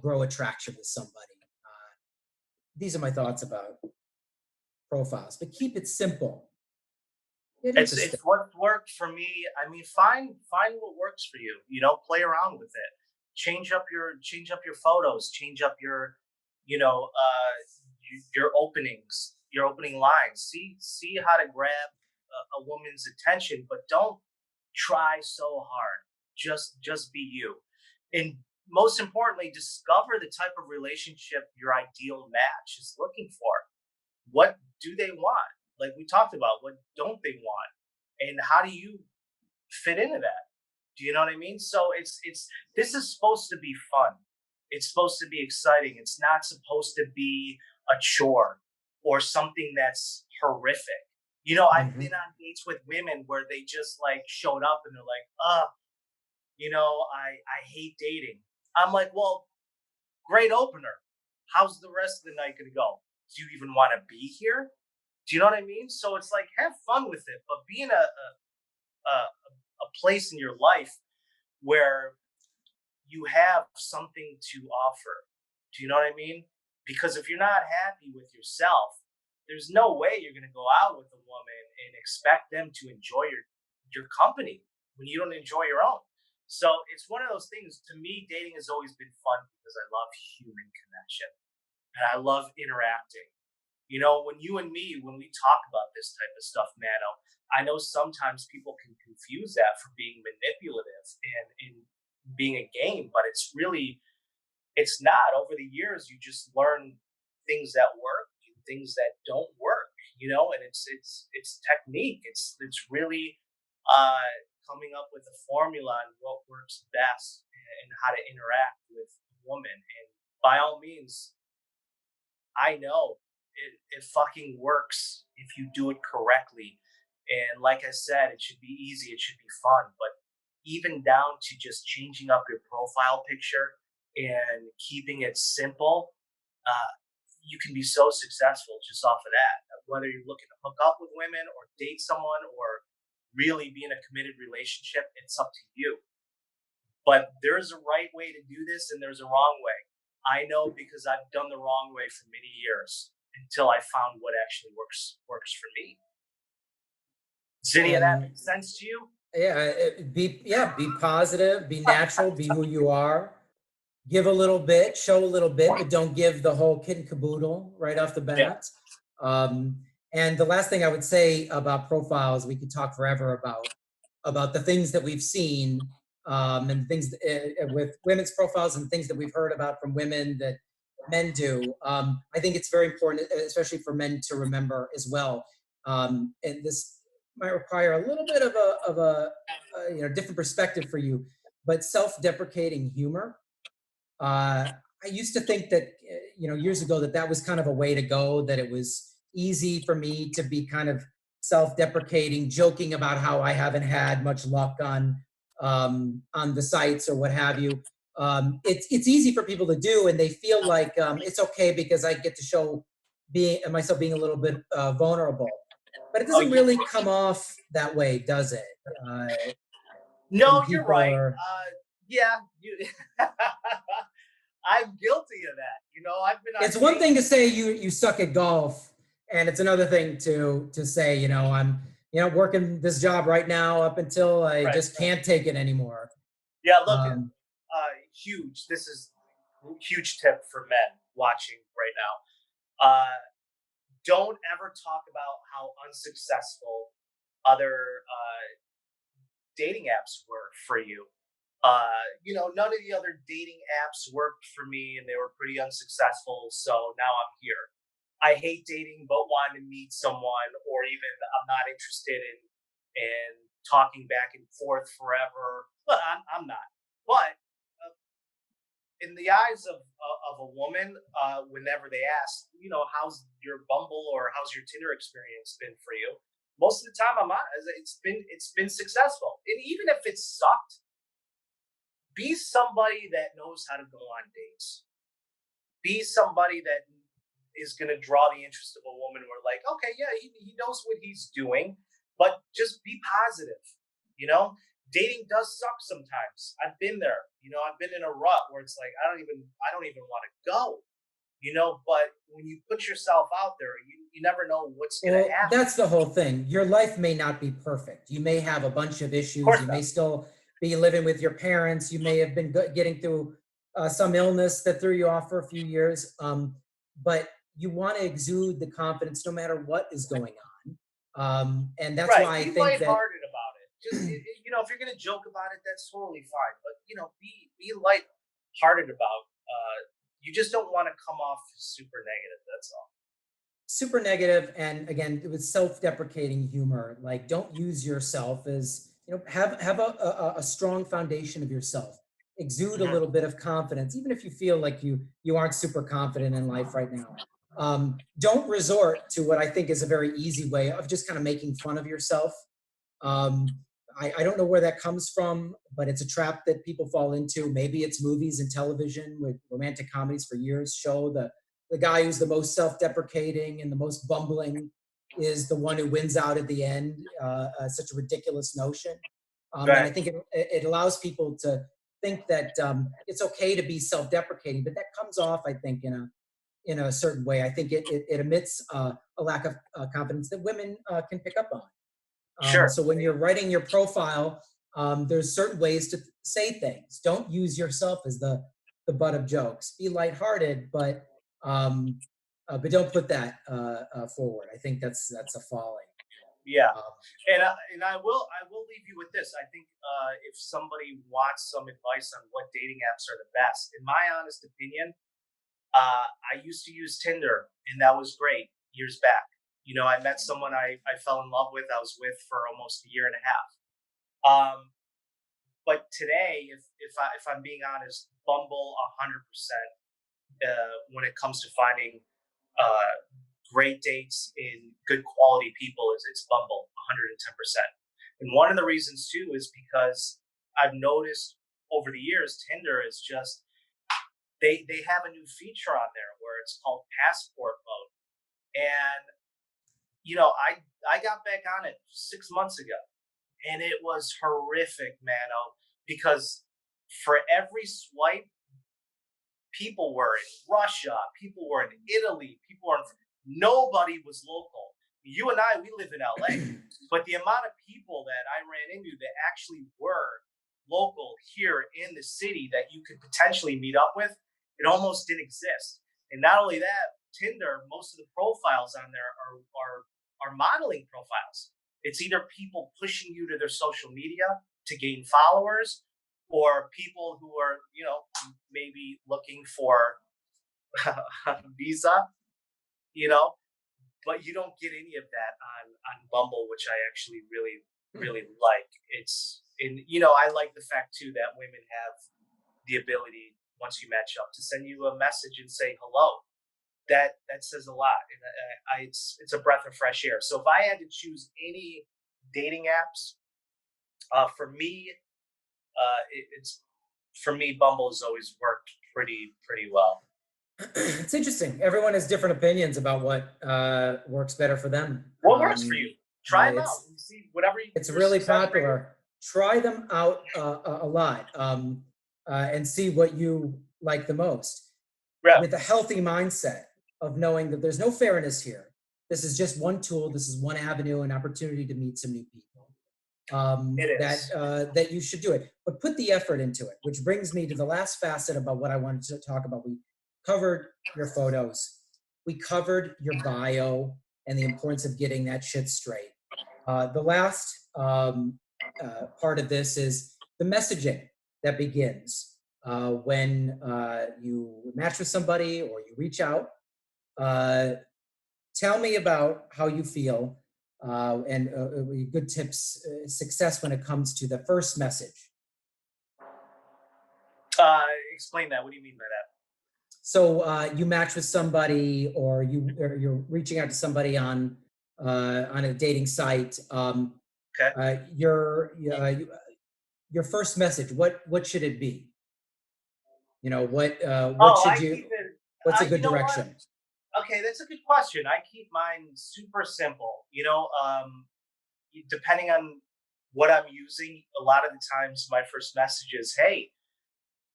grow attraction with somebody. These are my thoughts about profiles, but keep it simple. Get It's interesting. what worked for me. I mean, find what works for you. You know, play around with it. Change up your photos. Change up your, your openings, your opening lines. See how to grab a woman's attention, but don't try so hard. Just be you, and most importantly, discover the type of relationship your ideal match is looking for. What do they want? Like we talked about, what don't they want? And how do you fit into that? Do you know what I mean? So it's this is supposed to be fun. It's supposed to be exciting. It's not supposed to be a chore or something that's horrific. You know, I've been Mhm. on dates with women where they just like showed up and they're like, I hate dating. I'm like, well, great opener. How's the rest of the night gonna go? Do you even want to be here? Do you know what I mean? So it's like have fun with it, but be in a place in your life where you have something to offer. Do you know what I mean? Because if you're not happy with yourself, there's no way you're going to go out with a woman and expect them to enjoy your company when you don't enjoy your own. So it's one of those things. To me, dating has always been fun because I love human connection and I love interacting. You know, when you and me, when we talk about this type of stuff, Mano, I know sometimes people can confuse that for being manipulative and being a game, but it's not. Over the years, you just learn things that work and things that don't work, and it's technique. It's really uh, coming up with a formula on what works best and how to interact with a woman. And by all means, I know it fucking works if you do it correctly. And like I said, it should be easy, it should be fun, but even down to just changing up your profile picture and keeping it simple, uh, you can be so successful just off of that. Whether you're looking to hook up with women or date someone or really be in a committed relationship, it's up to you. But there's a right way to do this and there's a wrong way. I know because I've done the wrong way for many years until I found what actually works for me. Does any of that And make sense to you? be positive, be natural, be who you are. Give a little bit, show a little bit, but don't give the whole kit and caboodle right off the Yeah. bat. Um, and the last thing I would say about profiles, we could talk forever about the things that we've seen, and things with women's profiles and things that we've heard about from women that men do. I think it's very important, especially for men, to remember as well. And this might require a little bit of a different perspective for you, but self-deprecating humor. I used to think that, years ago, that was kind of a way to go, that it was easy for me to be kind of self-deprecating, joking about how I haven't had much luck on the sites or what have you. It's easy for people to do, and they feel like it's okay because I get to show being myself being a little bit vulnerable. But it Oh, doesn't really come off that way, does it? no, When you're people right. are Yeah, I'm guilty of that. I've been on It's one thing to dates. say you suck at golf, and it's another thing to say, I'm working this job right now up until I Right. just can't take it anymore. Yeah, look at Um, huge. This is huge tip for men watching right now. Don't ever talk about how unsuccessful other dating apps were for you. None of the other dating apps worked for me, and they were pretty unsuccessful. So now I'm here. I hate dating, but wanting to meet someone, or even I'm not interested in talking back and forth forever. But I'm not. But in the eyes of a woman, whenever they ask, how's your Bumble or how's your Tinder experience been for you? Most of the time, it's been successful, and even if it sucked, be somebody that knows how to go on dates. Be somebody that is going to draw the interest of a woman who are like, okay, yeah, he knows what he's doing, but just be positive. You know, dating does suck sometimes. I've been there. I've been in a rut where it's like I don't even want to go. But when you put yourself out there, you never know what's going to Well, happen. that's the whole thing. Your life may not be perfect. You may have a bunch of Of issues. course You may not. still be living with your parents. You may have been getting through some illness that threw you off for a few years. But you want to exude the confidence no matter what is going on. And that's Right. why I Be think that, lighthearted about it. Just if you're gonna joke about it, that's totally fine. But be lighthearted about. You just don't want to come off super negative. That's all. super negative, and again it was self-deprecating humor. Like, don't use yourself as, have a strong foundation of yourself. Exude a Mhm. little bit of confidence, even if you feel like you aren't super confident in life right now. Don't resort to what I think is a very easy way of just kind of making fun of yourself. um, I don't know where that comes from, but it's a trap that people fall into. Maybe it's movies and television with romantic comedies for years show the guy who's the most self-deprecating and the most bumbling is the one who wins out at the end. Such a ridiculous notion, and I Right. think it allows people to think that it's okay to be self-deprecating, but that comes off, I think, in a certain way. I think it emits a lack of confidence that women can pick up on. Sure. So when you're writing your profile, there's certain ways to say things. Don't use yourself as the butt of jokes. Be lighthearted, but don't put that forward. I think that's a folly. Yeah. Um, And I will leave you with this. I think if somebody wants some advice on what dating apps are the best, in my honest opinion, I used to use Tinder, and that was great years back. I met someone I fell in love with. I was with for almost a year and a half. But today, if I'm being honest, Bumble 100% when it comes to finding uh, great dates in good quality people is it's Bumble 110%. And one of the reasons too is because I've noticed over the years Tinder is just they have a new feature on there where it's called passport mode. And I got back on it 6 months ago, and it was horrific, Mano, because for every swipe, people were in Russia, people were in Italy, people were in, nobody was local. You and I, we live in LA, but the amount of people that I ran into that actually were local here in the city that you could potentially meet up with, it almost didn't exist. And not only that, Tinder, most of the profiles on there are modeling profiles. It's either people pushing you to their social media to gain followers, or people who are, maybe looking for a visa, you know, but you don't get any of that on Bumble, which I actually really really like. It's and I like the fact too that women have the ability once you match up to send you a message and say hello. That says a lot, and it's a breath of fresh air. So if I had to choose any dating apps, for me, it's for me Bumble has always worked pretty well. it's interesting. Everyone has different opinions about what works better for them. What works for you? Try them out It's and see whatever it's your really success rate is. popular. Try them out a lot. and see what you like the most Yeah, with a healthy mindset of knowing that there's no fairness here. This is just one tool. This is one avenue, an opportunity to meet some new people. it That is. that you should do it, but put the effort into it. Which brings me to the last facet about what I wanted to talk about. We covered your photos, we covered your bio, and the importance of getting that shit straight. The last part of this is the messaging that begins when you match with somebody or you reach out. Uh, Tell me about how you feel and good tips, success when it comes to the first message. Uh, Explain that. What do you mean by that? So you match with somebody, or you're reaching out to somebody on a dating site. Okay. Your first message. What should it be? What Oh, should I you? keep it. What's a You good know what? direction? Okay, that's a good question. I keep mine super simple. Depending on what I'm using, a lot of the times my first message is, "Hey,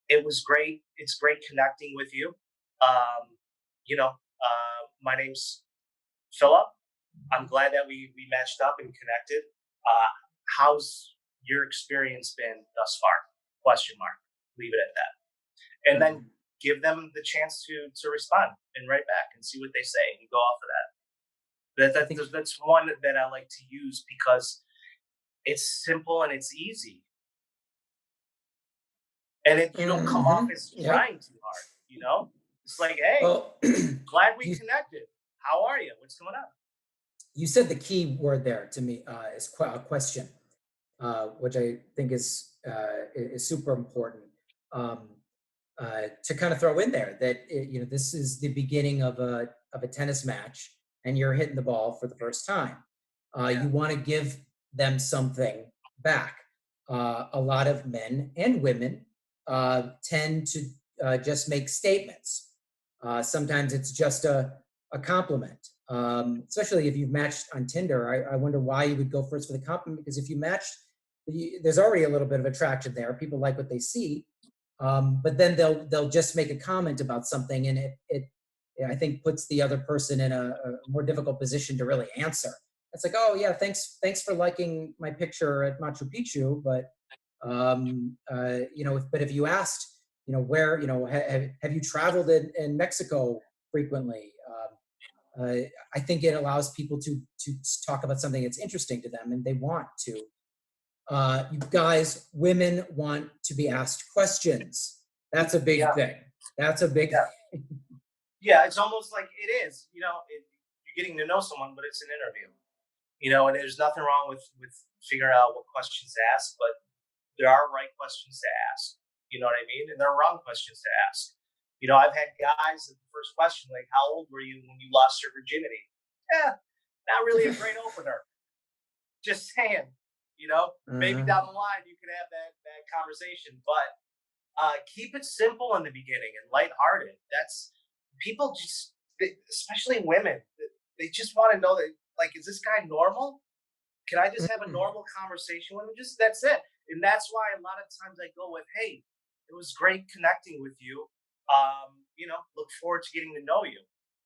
it was great. It's great connecting with you. My name's Phillip. I'm glad that we matched up and connected. Uh, how's your experience been thus far? Question mark. Leave it at that, and then Mhm. give them the chance to respond and write back and see what they say and go off of that. I think. That's one that I like to use because it's simple and it's easy, and you don't come off Mhm. as Yep. trying too hard. It's like, hey, Well, glad we you connected. How are you? What's going on? you said the key word there to me is a question, which I think is super important to kind of throw in there. That this is the beginning of a tennis match, and you're hitting the ball for the first time. Yeah, You want to give them something back. A lot of men and women tend to just make statements. Sometimes it's just a compliment, especially if you've matched on Tinder. I wonder why you would go first for the compliment, because if you matched, there's already a little bit of attraction there. People like what they see, but then they'll just make a comment about something, and it I think puts the other person in a more difficult position to really answer. It's like, oh yeah, thanks for liking my picture at Machu Picchu, but but if you asked, where, have you traveled in Mexico frequently? I think it allows people to talk about something that's interesting to them, and they want to. You guys, women want to be asked questions. That's a big yeah, thing. That's a big. yeah, yeah. It's almost like it is. You're getting to know someone, but it's an interview. And there's nothing wrong with figuring out what questions to ask, but there are right questions to ask. You know what I mean? And there are wrong questions to ask. I've had guys that the first question, like, how old were you when you lost your virginity? Yeah, not really a great opener. Just saying. Maybe Uh, down the line you could have that conversation, but keep it simple in the beginning and lighthearted. That's people especially women, they just want to know that, like, is this guy normal? Can I just have a mm, normal conversation with him? Just that's it. And that's why a lot of times I go with, hey, it was great connecting with you. Look forward to getting to know you.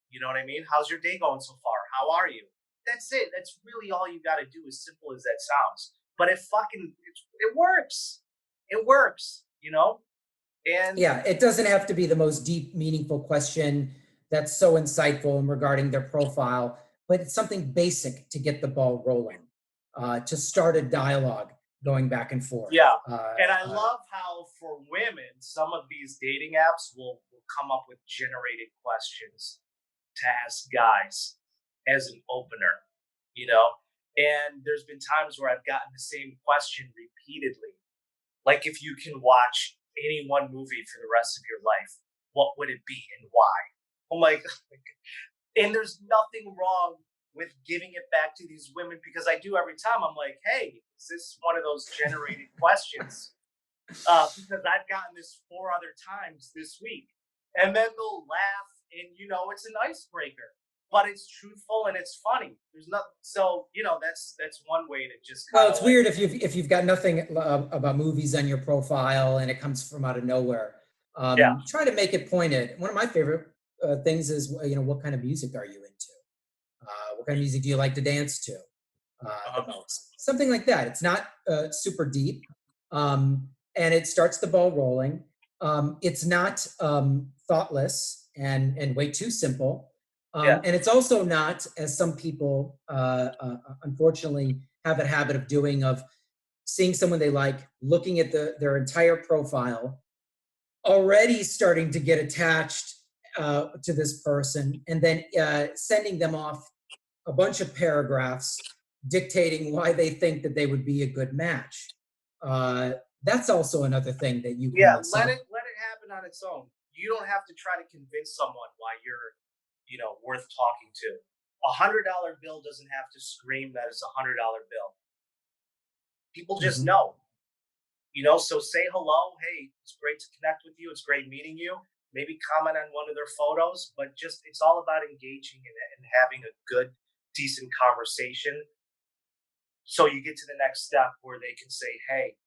You know what I mean? How's your day going so far? How are you? That's it. That's really all you got to do, as simple as that sounds. But it works. It works. And yeah, it doesn't have to be the most deep, meaningful question that's so insightful and regarding their profile, but it's something basic to get the ball rolling, to start a dialogue going back and forth. yeah. And I love how for women, some of these dating apps will come up with generated questions to ask guys as an opener, you know? And there's been times where I've gotten the same question repeatedly. Like, if you can watch any one movie for the rest of your life, what would it be and why? I'm like, and there's nothing wrong with giving it back to these women because I do every time. I'm like, hey, is this one of those generated questions? Because I've gotten this 4 other times this week. And then they'll laugh, and it's an icebreaker. but it's truthful and it's funny. There's not, so that's one way to just Well, kind of it's like, weird if you've got nothing about movies on your profile and it comes from out of nowhere. yeah, Try to make it pointed. One of my favorite things is, what kind of music are you into? What kind of music do you like to dance to the uh, most? Something like that. It's not super deep, and it starts the ball rolling. It's not thoughtless and way too simple, yeah, and it's also not, as some people unfortunately have a habit of doing, of seeing someone they like, looking at their entire profile, already starting to get attached to this person, and then sending them off a bunch of paragraphs dictating why they think that they would be a good match. Uh, that's also another thing that you can yeah. mess Let up. it happen on its own. You don't have to try to convince someone why you're worth talking to. $100 bill doesn't have to scream that it's $100 bill. People just Mhm. know. So say hello. Hey, it's great to connect with you. It's great meeting you. Maybe comment on one of their photos, but just it's all about engaging and having a good, decent conversation. So you get to the next step where they can say, hey,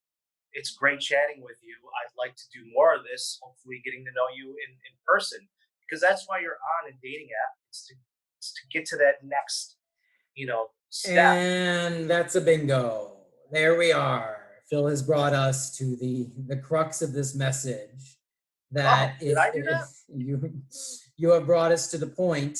it's great chatting with you. I'd like to do more of this, hopefully getting to know you in person. Because that's why you're on a dating app. It's to get to that next, step. And that's a bingo. There we are. Phil has brought us to the crux of this message. Oh, That did I do if that? you have brought us to the point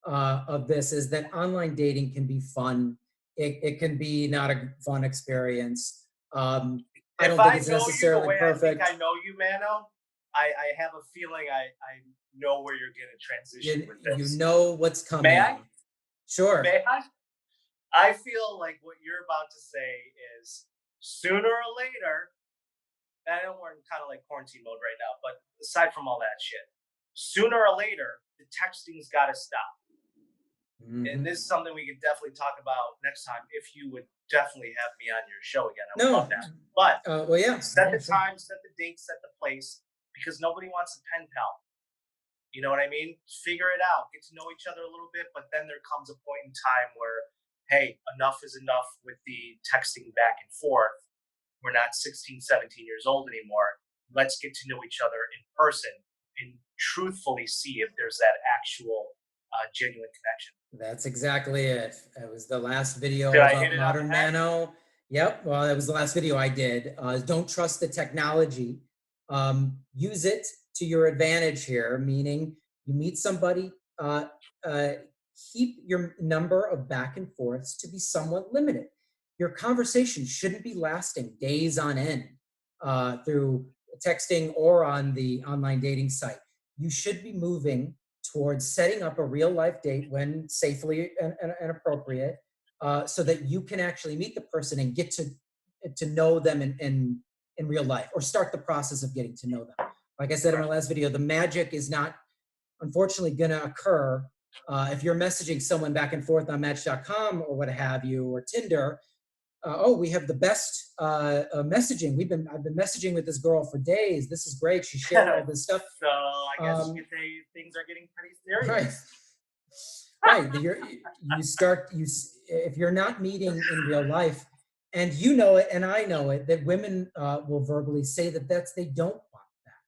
of this, is that online dating can be fun. It can be not a fun experience. I If don't think I it's know you the necessarily way I think perfect. I know you, Mano, I have a feeling I know where you're going to transition with You this. know what's May I? coming. Sure. May I? I feel like what you're about to say is sooner or later, and I know we're in kind of like quarantine mode right now, but aside from all that shit, sooner or later, the texting's got to stop. And Mhm. this is something we could definitely talk about next time if you would definitely have me on your show again. I would love No. that. But Well, yeah. set Yeah. the Sure. time, set the date, set the place, because nobody wants a pen pal. You know what I mean? Figure it out, get to know each other a little bit, but then there comes a point in time where, hey, enough is enough with the texting back and forth. We're not 16, 17 years old anymore. Let's get to know each other in person and truthfully see if there's that actual genuine connection. That's exactly it. It was the last Did video I hit about it on the modern head? Manno. Yep. Well, that was the last video I did. Don't trust the technology. Use it to your advantage here, meaning you meet somebody, uh, uh, keep your number of back and forths to be somewhat limited. Your conversation shouldn't be lasting days on end through texting or on the online dating site. You should be moving towards setting up a real life date when safely and appropriate, so that you can actually meet the person and get to know them in real life, or start the process of getting to know them. Like I said in my Right. last video, the magic is not, unfortunately, going to occur if you're messaging someone back and forth on Match.com or what have you, or Tinder. Oh, we have the best messaging. I've been messaging with this girl for days. This is great. She shared all this stuff. So I guess you Um, could say things are getting pretty right. serious. Right. You start, if you're not meeting in real life, and you know it, and I know it, that women will verbally say that they don't want that.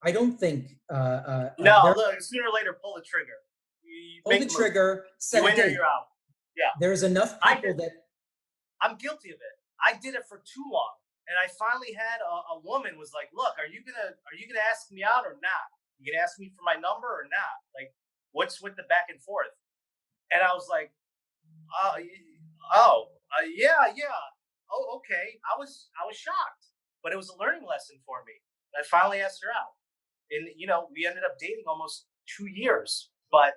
I don't think No, there. look, sooner or later, pull the trigger. You Pull make the a move. trigger, You set a in or you're date. out. Yeah, There's enough I people did. that. I'm guilty of it. I did it for too long, and I finally had a woman was like, "Look, are you gonna ask me out or not? You gonna ask me for my number or not? Like, what's with the back and forth?" And I was like, "Oh, yeah, yeah. Oh, okay." I was shocked, but it was a learning lesson for me. I finally asked her out, and we ended up dating almost 2 years. But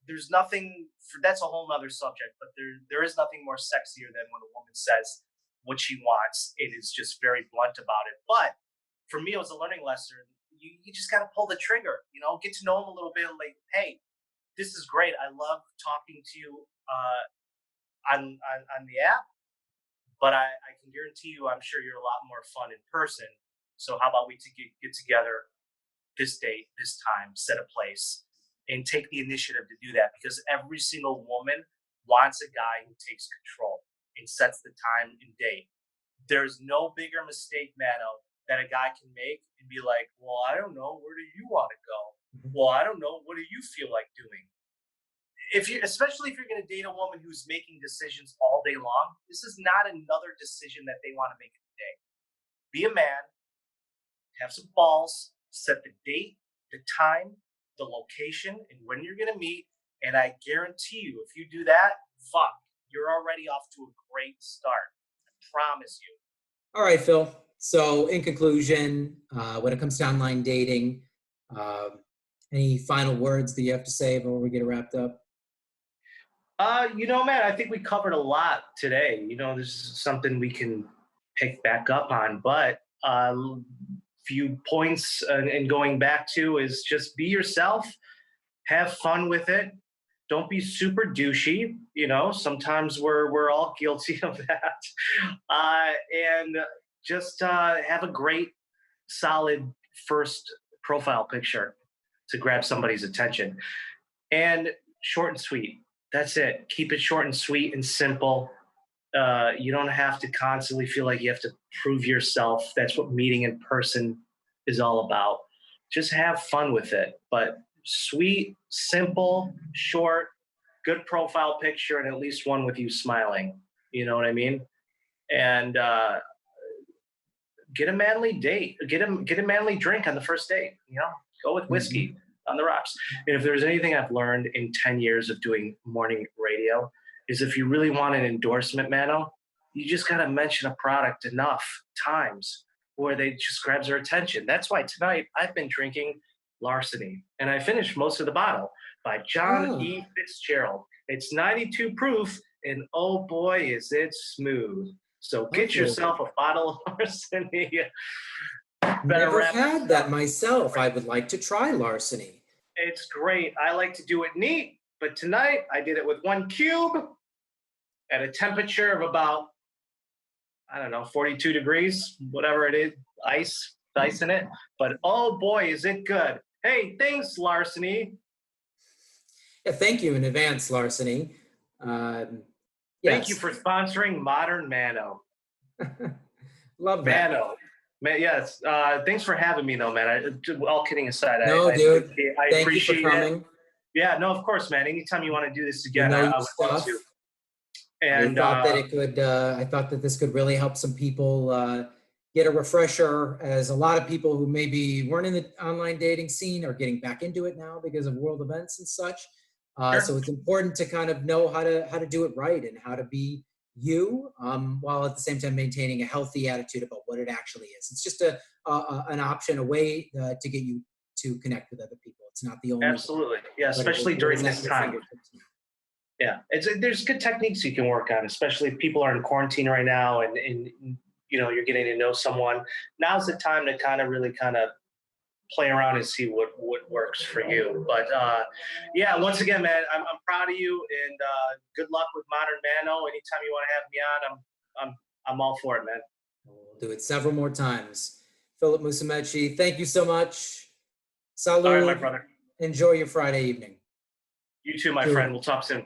there's nothing for that's a whole nother subject. But there is nothing more sexier than when a woman says what she wants and is just very blunt about it. But for me, it was a learning lesson. You just got to pull the trigger. Get to know them a little bit. Like, hey, this is great. I love talking to you on the app, but I can guarantee you, I'm sure you're a lot more fun in person. So how about we get together this date, this time, set a place, and take the initiative to do that, because every single woman wants a guy who takes control and sets the time and date. There's no bigger mistake, Mano, that a guy can make and be like, well, I don't know. Where do you want to go? Mhm. Well, I don't know. What do you feel like doing? If you, especially if you're going to date a woman who's making decisions all day long, this is not another decision that they want to make in a day. Be a man, have some balls, set the date, the time, the location, and when you're going to meet. And I guarantee you, if you do that, fuck, you're already off to a great start. I promise you. All right, Phil. So, in conclusion, when it comes to online dating, um, any final words that you have to say before we get it wrapped up? Man, I think we covered a lot today. This is something we can pick back up on, but few points and going back to is just be yourself, have fun with it. Don't be super douchey. Sometimes we're all guilty of that. And just have a great, solid first profile picture to grab somebody's attention. And short and sweet. That's it. Keep it short and sweet and simple. You don't have to constantly feel like you have to prove yourself. That's what meeting in person is all about. Just have fun with it, but sweet, simple, short, good profile picture, and at least one with you smiling. You know what I mean? And get a manly date. Get a manly drink on the first date. Go with whiskey Mhm. on the rocks. And if there's anything I've learned in 10 years of doing morning radio, is if you really want an endorsement, Mano, you just got to mention a product enough times where they just grabs their attention. That's why tonight I've been drinking Larceny, and I finished most of the bottle by John Ah, E. Fitzgerald. It's 92 proof, and oh boy, is it smooth. So get oh, yourself a bottle of Larceny. Better never wrap had this that up. myself. I would like to try larceny. It's great. I like to do it neat, but tonight I did it with 1 cube at a temperature of about, I don't know, 42 degrees, whatever it is, ice in it. But oh boy, is it good. Hey, thanks, Larceny. Yeah, thank you in advance, larceny. Um, Thank you yes, for sponsoring Modern Manno. love that. Manno. Yes. Thanks for having me, though, man. All kidding aside, No, dude, I thank you for appreciate it. coming. Yeah, no, of course, man. Anytime you want to do this You again, know I your would love to. stuff. I And thought that it could. I thought that this could really help some people get a refresher, as a lot of people who maybe weren't in the online dating scene are getting back into it now because of world events and such. So sure. it's important to kind of know how to do it right and how to be you, while at the same time maintaining a healthy attitude about what it actually is. It's just an option, a way to get you to connect with other people. It's not the only way, Absolutely. Yeah, but especially it during is at this your time. fingertips now. Yeah, there's good techniques you can work on, especially if people are in quarantine right now, and you're getting to know someone. Now's the time to really kind of play around and see what works for you. But yeah, once again, man, I'm proud of you, and good luck with Modern Manno. Anytime you want to have me on, I'm all for it, man. We'll do it several more times. Philip Musumeci, thank you so much. All right, my Salud. brother. Enjoy your Friday evening. You too, my friend. Cheers. We'll talk soon.